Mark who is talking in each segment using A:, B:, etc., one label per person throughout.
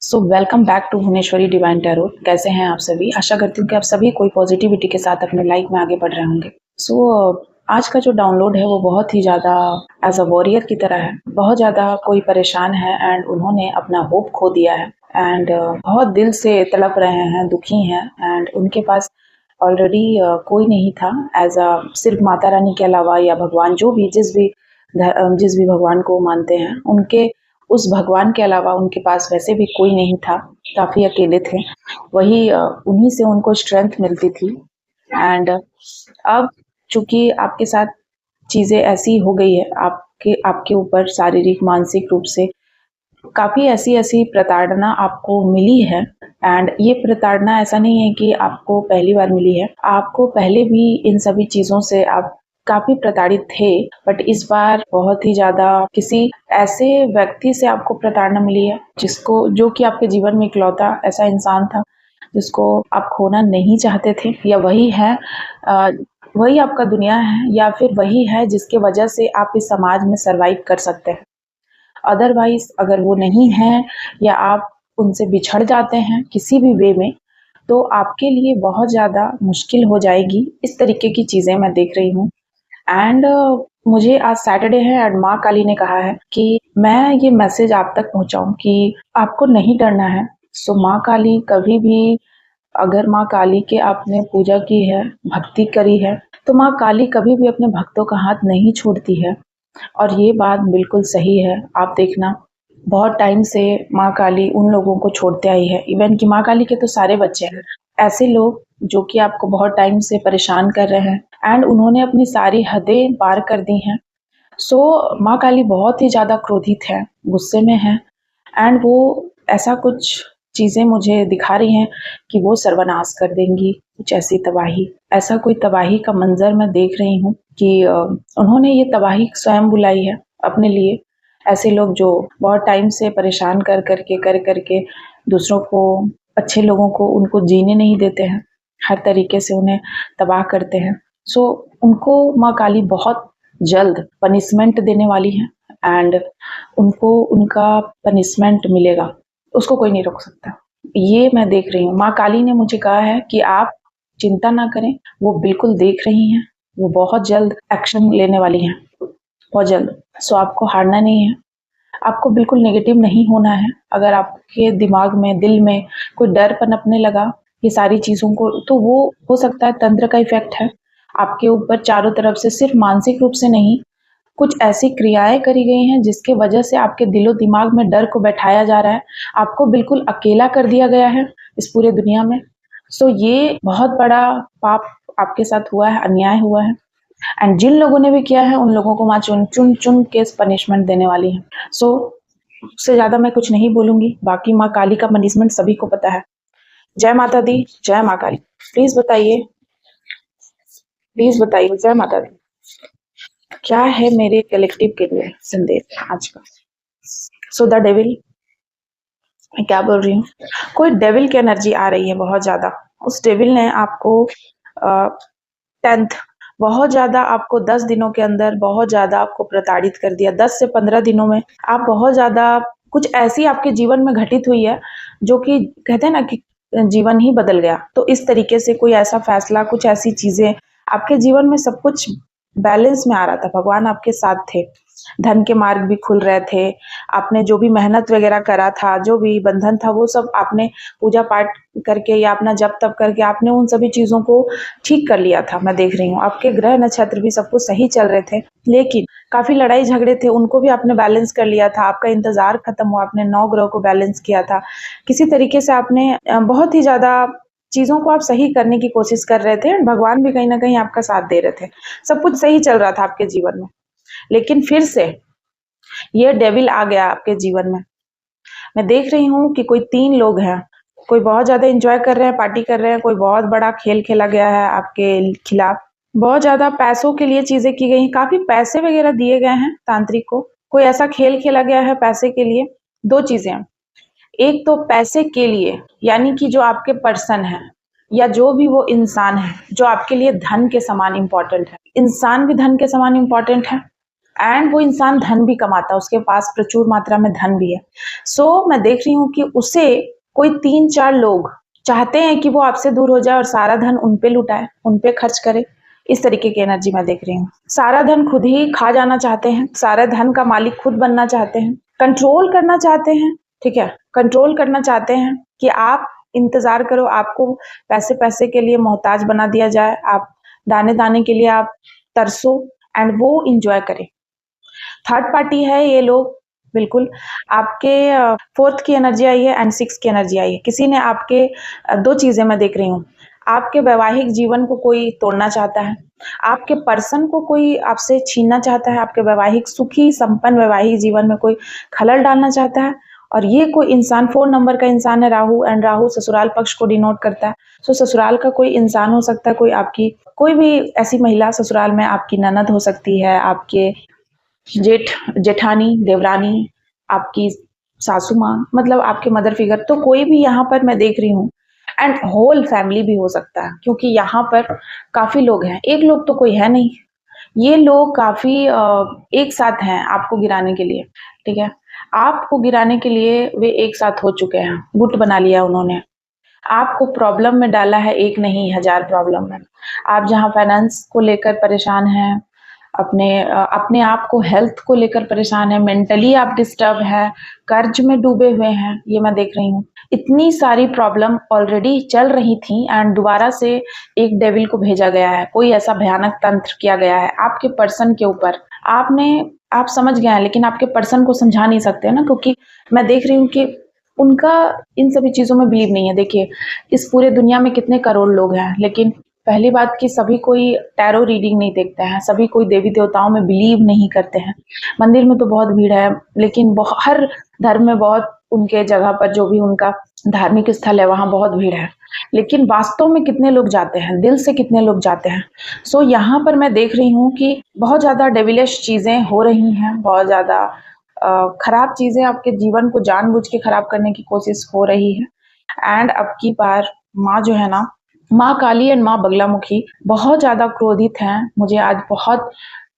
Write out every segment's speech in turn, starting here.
A: So welcome back to Bhuvaneshwari divine tarot. कैसे हैं आप सभी? आशा करती हूँ कि आप सभी कोई पॉजिटिविटी के साथ अपने लाइफ में आगे बढ़ रहे होंगे। आज का जो डाउनलोड है वो बहुत ही ज़्यादा एज अ वॉरियर की तरह है। बहुत ज़्यादा कोई परेशान है एंड उन्होंने अपना होप खो दिया है एंड बहुत दिल से तड़प रहे हैं, दुखी हैं एंड उनके पास ऑलरेडी कोई नहीं था एज अ सिर्फ माता रानी के अलावा या भगवान जो भी जिस भी भगवान को मानते हैं उनके उस भगवान के अलावा उनके पास वैसे भी कोई नहीं था। काफ़ी अकेले थे। वही उन्हीं से उनको स्ट्रेंथ मिलती थी एंड अब चूँकि आपके साथ चीज़ें ऐसी हो गई है, आपके आपके ऊपर शारीरिक, मानसिक रूप से काफ़ी ऐसी-ऐसी प्रताड़ना आपको मिली है एंड ये प्रताड़ना ऐसा नहीं है कि आपको पहली बार मिली है। आपको पहले भी इन सभी चीज़ों से आप काफ़ी प्रताड़ित थे, बट इस बार बहुत ही ज़्यादा किसी ऐसे व्यक्ति से आपको प्रताड़ना मिली है जो कि आपके जीवन में इकलौता ऐसा इंसान था जिसको आप खोना नहीं चाहते थे, या वही आपका दुनिया है, या फिर वही है जिसके वजह से आप इस समाज में सर्वाइव कर सकते हैं। अदरवाइज अगर वो नहीं है या आप उनसे बिछड़ जाते हैं किसी भी वे में, तो आपके लिए बहुत ज़्यादा मुश्किल हो जाएगी। इस तरीके की चीज़ें मैं देख रही हूँ एंड मुझे आज सैटरडे है एंड माँ काली ने कहा है कि मैं ये मैसेज आप तक पहुँचाऊँ कि आपको नहीं डरना है। सो माँ काली कभी भी, अगर माँ काली के आपने पूजा की है, भक्ति करी है, तो माँ काली कभी भी अपने भक्तों का हाथ नहीं छोड़ती है और ये बात बिल्कुल सही है। आप देखना, बहुत टाइम से माँ काली उन लोगों को छोड़ते आई है, इवन कि माँ काली के तो सारे बच्चे हैं, ऐसे लोग जो कि आपको बहुत टाइम से परेशान कर रहे हैं एंड उन्होंने अपनी सारी हदें पार कर दी हैं। माँ काली बहुत ही ज़्यादा क्रोधित है, गुस्से में है एंड वो ऐसा कुछ चीज़ें मुझे दिखा रही हैं कि वो सर्वनाश कर देंगी, कुछ ऐसी तबाही, ऐसा कोई तबाही का मंजर मैं देख रही हूँ कि उन्होंने ये तबाही स्वयं बुलाई है अपने लिए। ऐसे लोग जो बहुत टाइम से परेशान कर करके दूसरों को, अच्छे लोगों को, उनको जीने नहीं देते हैं, हर तरीके से उन्हें तबाह करते हैं। उनको माँ काली बहुत जल्द पनिशमेंट देने वाली है एंड उनको उनका पनिशमेंट मिलेगा, उसको कोई नहीं रोक सकता। ये मैं देख रही हूँ। माँ काली ने मुझे कहा है कि आप चिंता ना करें, वो बिल्कुल देख रही हैं, वो बहुत जल्द एक्शन लेने वाली हैं, बहुत जल्द। आपको हारना नहीं है, आपको बिल्कुल नेगेटिव नहीं होना है। अगर आपके दिमाग में, दिल में कोई डर पनपने लगा ये सारी चीज़ों को, तो वो हो सकता है तंत्र का इफ़ेक्ट है। आपके ऊपर चारों तरफ से सिर्फ मानसिक रूप से नहीं, कुछ ऐसी क्रियाएँ करी गई हैं जिसके वजह से आपके दिलो-दिमाग में डर को बैठाया जा रहा है। आपको बिल्कुल अकेला कर दिया गया है इस पूरे दुनिया में। ये बहुत बड़ा पाप आपके साथ हुआ है, अन्याय हुआ है एंड जिन लोगों ने भी किया है उन लोगों को माँ चुन-चुन के पनिशमेंट देने वाली है। उससे ज़्यादा मैं कुछ नहीं बोलूँगी, बाकी माँ काली का पनिशमेंट सभी को पता है। जय माता दी, जय माँ काली। प्लीज़ बताइए जय माता दी। क्या है मेरे कलेक्टिव के लिए संदेश आज का? द डेविल, मैं क्या बोल रही हूँ, कोई डेविल की एनर्जी आ रही है बहुत ज़्यादा। उस डेविल ने आपको 10th बहुत ज़्यादा, आपको 10 दिनों के अंदर बहुत ज़्यादा आपको प्रताड़ित कर दिया। 10 से 15 दिनों में आप बहुत ज़्यादा, कुछ ऐसी आपके जीवन में घटित हुई है जो कि कहते हैं ना कि जीवन ही बदल गया। तो इस तरीके से कोई ऐसा फैसला, कुछ ऐसी चीज़ें आपके जीवन में, सब कुछ बैलेंस में आ रहा था, भगवान आपके साथ थे, धन के मार्ग भी खुल रहे थे, आपने जो भी मेहनत वगैरह करा था, जो भी बंधन था, वो सब आपने पूजा पाठ करके या अपना जप तप करके आपने उन सभी चीज़ों को ठीक कर लिया था। मैं देख रही हूँ आपके ग्रह नक्षत्र भी सब कुछ सही चल रहे थे, लेकिन काफ़ी लड़ाई झगड़े थे, उनको भी आपने बैलेंस कर लिया था। आपका इंतज़ार खत्म हुआ, आपने 9 ग्रह को बैलेंस किया था। किसी तरीके से आपने बहुत ही ज़्यादा चीज़ों को आप सही करने की कोशिश कर रहे थे, भगवान भी कहीं न कहीं आपका साथ दे रहे थे। सब कुछ सही चल रहा था आपके जीवन में, लेकिन फिर से ये डेविल आ गया आपके जीवन में। मैं देख रही हूँ कि कोई 3 लोग हैं, कोई बहुत ज़्यादा एन्जॉय कर रहे हैं, पार्टी कर रहे हैं, कोई बहुत बड़ा खेल खेला गया है आपके खिलाफ, बहुत ज़्यादा पैसों के लिए चीज़ें की गई हैं, काफ़ी पैसे वगैरह दिए गए हैं तांत्रिक को, कोई ऐसा खेल खेला गया है पैसे के लिए। 2 चीज़ें हैं, एक तो पैसे के लिए, यानी कि जो आपके पर्सन है या जो भी वो इंसान है जो आपके लिए धन के समान इम्पोर्टेंट है, इंसान भी धन के समान इम्पोर्टेंट है, एंड वो इंसान धन भी कमाता है, उसके पास प्रचुर मात्रा में धन भी है। मैं देख रही हूँ कि उसे कोई 3-4 लोग चाहते हैं कि वो आपसे दूर हो जाए और सारा धन उन पे लुटाए, उन पे खर्च करे। इस तरीके की एनर्जी मैं देख रही हूँ। सारा धन खुद ही खा जाना चाहते हैं, सारा धन का मालिक खुद बनना चाहते हैं, कंट्रोल करना चाहते हैं, ठीक है? कंट्रोल करना चाहते हैं कि आप इंतज़ार करो, आपको पैसे-पैसे के लिए मोहताज बना दिया जाए, आप दाने-दाने के लिए आप तरसो एंड वो एन्जॉय करें। थर्ड पार्टी है ये लोग, बिल्कुल आपके 4th की एनर्जी आई है एंड 6 की एनर्जी आई है। किसी ने आपके 2 चीज़ें मैं देख रही हूँ, आपके वैवाहिक जीवन को कोई तोड़ना चाहता है, आपके पर्सन को कोई आपसे छीनना चाहता है, आपके वैवाहिक सुखी संपन्न वैवाहिक जीवन में कोई खलल डालना चाहता है और ये कोई इंसान 4 नंबर का इंसान है राहु एंड राहु ससुराल पक्ष को डिनोट करता है। ससुराल का कोई इंसान हो सकता है, कोई भी ऐसी महिला ससुराल में आपकी ननद हो सकती है, आपके जेठानी, देवरानी, आपकी सासू माँ, मतलब आपके मदर फिगर, तो कोई भी यहाँ पर मैं देख रही हूँ एंड होल फैमिली भी हो सकता है क्योंकि यहाँ पर काफ़ी लोग हैं, एक लोग तो कोई है नहीं। ये लोग काफ़ी एक साथ हैं आपको गिराने के लिए, ठीक है? आपको गिराने के लिए वे एक साथ हो चुके हैं, गुट बना लिया उन्होंने। आपको प्रॉब्लम में डाला है, एक नहीं 1000 प्रॉब्लम में। आप जहाँ फाइनेंस को लेकर परेशान हैं, अपने आप को हेल्थ को लेकर परेशान हैं, मेंटली आप डिस्टर्ब हैं, कर्ज में डूबे हुए हैं, ये मैं देख रही हूँ। इतनी सारी प्रॉब्लम ऑलरेडी चल रही थी एंड दोबारा से एक डेविल को भेजा गया है, कोई ऐसा भयानक तंत्र किया गया है आपके पर्सन के ऊपर। आप समझ गए हैं लेकिन आपके पर्सन को समझा नहीं सकते ना, क्योंकि मैं देख रही हूँ कि उनका इन सभी चीज़ों में बिलीव नहीं है। देखिए, इस पूरे दुनिया में कितने करोड़ लोग हैं, लेकिन पहली बात कि सभी कोई टैरो रीडिंग नहीं देखते हैं, सभी कोई देवी-देवताओं में बिलीव नहीं करते हैं। मंदिर में तो बहुत भीड़ है, लेकिन हर धर्म में बहुत उनके जगह पर जो भी उनका धार्मिक स्थल है, वहाँ बहुत भीड़ है। लेकिन वास्तव में कितने लोग जाते हैं, दिल से कितने लोग जाते हैं? यहाँ पर मैं देख रही हूँ कि बहुत ज़्यादा डेविलिश चीज़ें हो रही हैं, बहुत ज़्यादा खराब चीज़ें आपके जीवन को जानबूझ के खराब करने की कोशिश हो रही है एंड अब की बार माँ जो है ना, माँ काली एंड माँ बगलामुखी बहुत ज़्यादा क्रोधित हैं। मुझे आज बहुत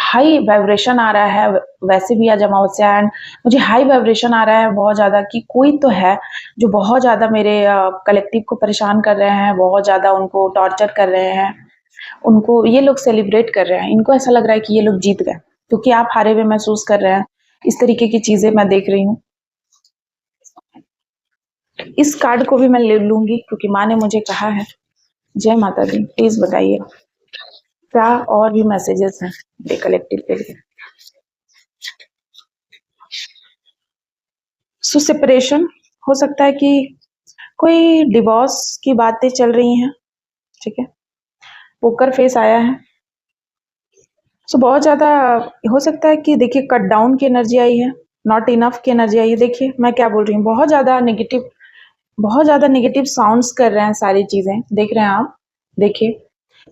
A: हाई वाइब्रेशन आ रहा है, वैसे भी आज अमावस्या एंड मुझे हाई वाइब्रेशन आ रहा है बहुत ज़्यादा कि कोई तो है जो बहुत ज़्यादा मेरे कलेक्टिव को परेशान कर रहे हैं, बहुत ज़्यादा उनको टॉर्चर कर रहे हैं। उनको ये लोग सेलिब्रेट कर रहे हैं, इनको ऐसा लग रहा है कि ये लोग जीत गए क्योंकि आप हारे हुए महसूस कर रहे हैं। इस तरीके की चीज़ें मैं देख रही हूँ। इस कार्ड को भी मैं ले लूँगी क्योंकि माँ ने मुझे कहा है। जय माता दी, प्लीज़ बताइए क्या और भी मैसेजेस हैं मेरे कलेक्टिव के लिए? सेपरेशन हो सकता है कि कोई डिवोर्स की बातें चल रही हैं, ठीक है? पोकर फेस आया है। बहुत ज़्यादा हो सकता है कि देखिए कट डाउन की एनर्जी आई है, नॉट इनफ की एनर्जी आई है। देखिए मैं क्या बोल रही हूँ, बहुत ज़्यादा नेगेटिव साउंड्स कर रहे हैं सारी चीज़ें, देख रहे हैं आप? देखिए,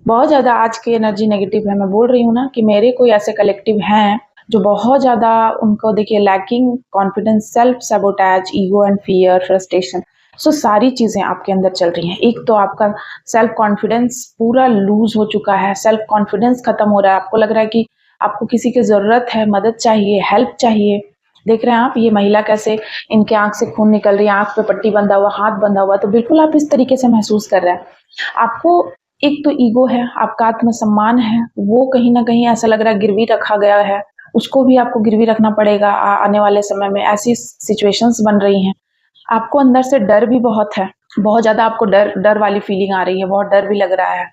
A: बहुत ज़्यादा आज की एनर्जी नेगेटिव है। मैं बोल रही हूँ ना कि मेरे कोई ऐसे कलेक्टिव हैं, जो बहुत ज़्यादा उनको देखिए lacking confidence, self sabotage, ego and fear, frustration, सारी चीज़ें आपके अंदर चल रही हैं। एक तो आपका सेल्फ कॉन्फिडेंस पूरा लूज़ हो चुका है, सेल्फ कॉन्फिडेंस खत्म हो रहा है, आपको लग रहा है कि आपको किसी की ज़रूरत है, मदद चाहिए, हेल्प चाहिए। देख रहे हैं आप ये महिला कैसे इनके आँख से खून निकल रही है, आँख पे पट्टी बंधा हुआ, हाथ बंधा हुआ, तो बिल्कुल आप इस तरीके से महसूस कर रहे हैं। आपको एक तो ईगो है, आपका आत्मसम्मान है, वो कहीं न कहीं ऐसा लग रहा है गिरवी रखा गया है, उसको भी आपको गिरवी रखना पड़ेगा आने वाले समय में, ऐसी सिचुएशंस बन रही हैं। आपको अंदर से डर भी बहुत है, बहुत ज़्यादा आपको डर डर वाली फीलिंग आ रही है, बहुत डर भी लग रहा है।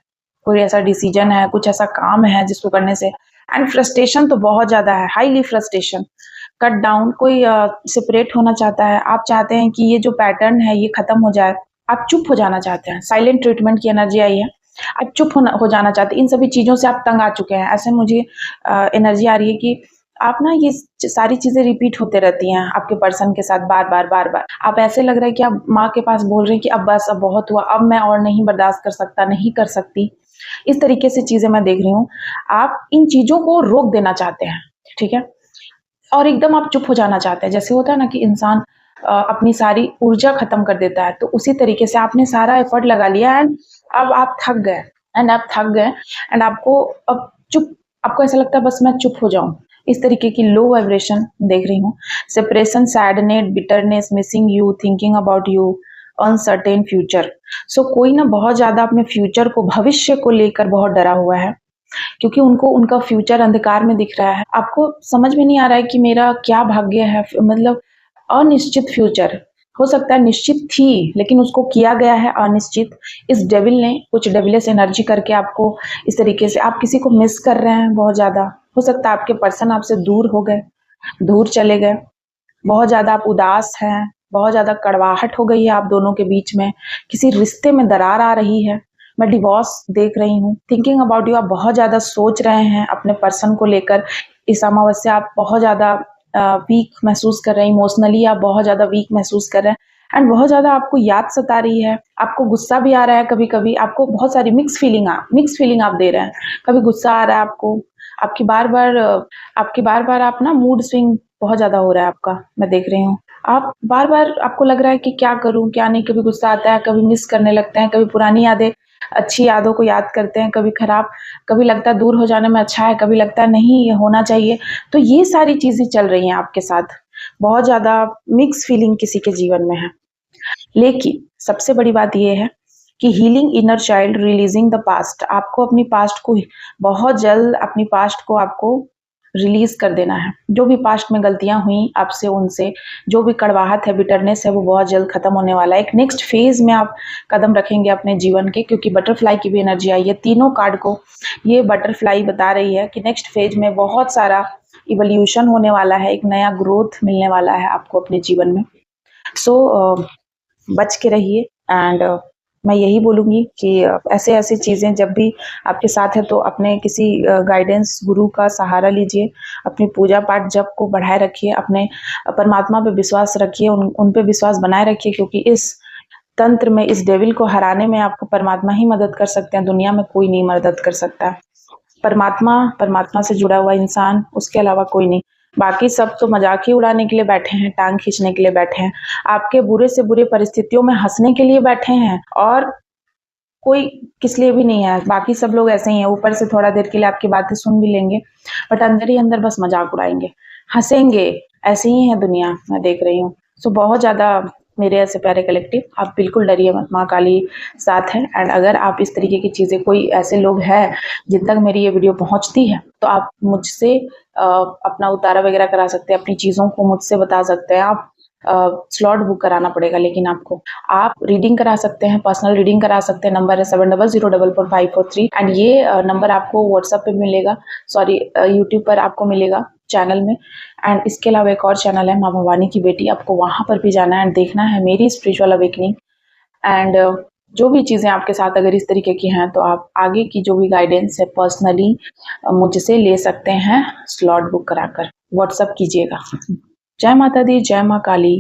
A: कोई ऐसा डिसीजन है, कुछ ऐसा काम है जिसको करने से एंड फ्रस्ट्रेशन तो बहुत ज़्यादा है, हाईली फ्रस्ट्रेशन। कट डाउन कोई सेपरेट होना चाहता है, आप चाहते हैं कि ये जो पैटर्न है ये खत्म हो जाए, आप चुप हो जाना चाहते हैं, साइलेंट ट्रीटमेंट की एनर्जी आई है, आप चुप हो जाना चाहते हैं, इन सभी चीज़ों से आप तंग आ चुके हैं। ऐसे मुझे एनर्जी आ रही है कि आप ना ये सारी चीज़ें रिपीट होते रहती हैं आपके पर्सन के साथ बार-बार। आप ऐसे लग रहा है कि आप माँ के पास बोल रहे हैं कि अब बस, अब बहुत हुआ, अब मैं और नहीं बर्दाश्त कर सकता, नहीं कर सकती। इस तरीके से चीज़ें मैं देख रही हूँ। आप इन चीज़ों को रोक देना चाहते हैं, ठीक है? और एकदम आप चुप हो जाना चाहते हैं। जैसे होता है ना कि इंसान अपनी सारी ऊर्जा खत्म कर देता है, तो उसी तरीके से आपने सारा एफर्ट लगा लिया एंड अब आप थक गए एंड आपको अब आपको ऐसा लगता है बस मैं चुप हो जाऊँ। इस तरीके की लो वाइब्रेशन देख रही हूँ। Separation, sadness, bitterness, missing you, thinking about you, uncertain future. So कोई ना बहुत ज़्यादा अपने फ्यूचर को, भविष्य को लेकर बहुत डरा हुआ है, क्योंकि उनको उनका फ्यूचर अंधकार में दिख रहा है। आपको समझ में नहीं आ रहा है कि मेरा क्या भाग्य है, मतलब अनिश्चित फ्यूचर। हो सकता है निश्चित थी, लेकिन उसको किया गया है अनिश्चित। इस डेविल ने कुछ डेविलियस एनर्जी करके आपको इस तरीके से, आप किसी को मिस कर रहे हैं बहुत ज़्यादा। हो सकता है आपके पर्सन आपसे दूर हो गए, दूर चले गए। बहुत ज़्यादा आप उदास हैं, बहुत ज़्यादा कड़वाहट हो गई है आप दोनों के बीच में, किसी रिश्ते में दरार आ रही है। मैं डिवोर्स देख रही हूँ। थिंकिंग अबाउट यू, आप बहुत ज़्यादा सोच रहे हैं अपने पर्सन को लेकर। इस अमावस्या आप बहुत ज़्यादा वीक महसूस कर रहे हैं, इमोशनली आप बहुत ज़्यादा वीक महसूस कर रहे हैं, एंड बहुत ज़्यादा आपको याद सता रही है। आपको गुस्सा भी आ रहा है कभी कभी, आपको बहुत सारी मिक्स फीलिंग आप दे रहे हैं। कभी गुस्सा आ रहा है आपको, आपकी बार बार आप ना मूड स्विंग बहुत ज़्यादा हो रहा है आपका, मैं देख रही हूँ। आप बार-बार आपको लग रहा है कि क्या करूँ, क्या नहीं, कभी गुस्सा आता है, कभी मिस करने लगते हैं, कभी पुरानी यादें, अच्छी यादों को याद करते हैं, कभी खराब, कभी लगता है दूर हो जाने में अच्छा है, कभी लगता है नहीं ये होना चाहिए। तो ये सारी चीज़ें चल रही हैं आपके साथ। बहुत ज़्यादा मिक्स फीलिंग किसी के जीवन में है। लेकिन सबसे बड़ी बात ये है कि healing inner child, releasing the past, आपको अपनी पास्ट को बहुत जल्द, अपनी पास्ट को आपको रिलीज कर देना है। जो भी पास्ट में गलतियां हुई आपसे, उनसे जो भी कड़वाहट है, बिटरनेस है, वो बहुत जल्द खत्म होने वाला है। एक नेक्स्ट फेज में आप कदम रखेंगे अपने जीवन के, क्योंकि बटरफ्लाई की भी एनर्जी आई है। तीनों कार्ड को ये बटरफ्लाई बता रही है कि नेक्स्ट फेज में बहुत सारा इवोल्यूशन होने वाला है, एक नया ग्रोथ मिलने वाला है आपको अपने जीवन में। सो बच के रहिए। एंड मैं यही बोलूँगी कि ऐसे-ऐसी चीज़ें जब भी आपके साथ है तो अपने किसी गाइडेंस गुरु का सहारा लीजिए। अपनी पूजा-पाठ जप को बढ़ाए रखिए, अपने परमात्मा पे विश्वास रखिए, उन पे विश्वास बनाए रखिए, क्योंकि इस तंत्र में, इस डेविल को हराने में आपको परमात्मा ही मदद कर सकते हैं, दुनिया में कोई नहीं मदद कर सकता है। परमात्मा से जुड़ा हुआ इंसान, उसके अलावा कोई नहीं। बाकी सब तो मजाक ही उड़ाने के लिए बैठे हैं, टांग खींचने के लिए बैठे हैं, आपके बुरे से बुरे परिस्थितियों में हंसने के लिए बैठे हैं, और कोई किस लिए भी नहीं है। बाकी सब लोग ऐसे ही हैं, ऊपर से थोड़ा देर के लिए आपकी बातें सुन भी लेंगे, बट अंदर ही अंदर बस मजाक उड़ाएंगे, हंसेंगे। ऐसे ही है दुनिया, मैं देख रही हूँ। सो बहुत ज़्यादा मेरे ऐसे प्यारे कलेक्टिव, आप बिल्कुल डरिए मत, माँ काली साथ है। एंड अगर आप इस तरीके की चीज़ें, कोई ऐसे लोग हैं जिन तक मेरी ये वीडियो पहुँचती है, तो आप मुझसे अपना उतारा वगैरह करा सकते हैं, अपनी चीज़ों को मुझसे बता सकते हैं। आप स्लॉट बुक कराना पड़ेगा, लेकिन आपको, आप रीडिंग करा सकते हैं, पर्सनल रीडिंग करा सकते हैं। नंबर है 70044543, एंड ये नंबर आपको व्हाट्सएप पे मिलेगा, सॉरी यूट्यूब पर आपको मिलेगा चैनल में। एंड इसके अलावा एक और चैनल है माँ भवानी की बेटी, आपको वहाँ पर भी जाना है एंड देखना है मेरी स्पिरिचुअल अवेकनिंग। एंड जो भी चीज़ें आपके साथ अगर इस तरीके की हैं, तो आप आगे की जो भी गाइडेंस है पर्सनली मुझसे ले सकते हैं, स्लॉट बुक कराकर व्हाट्सएप कीजिएगा। जय माता दी, जय माँ काली।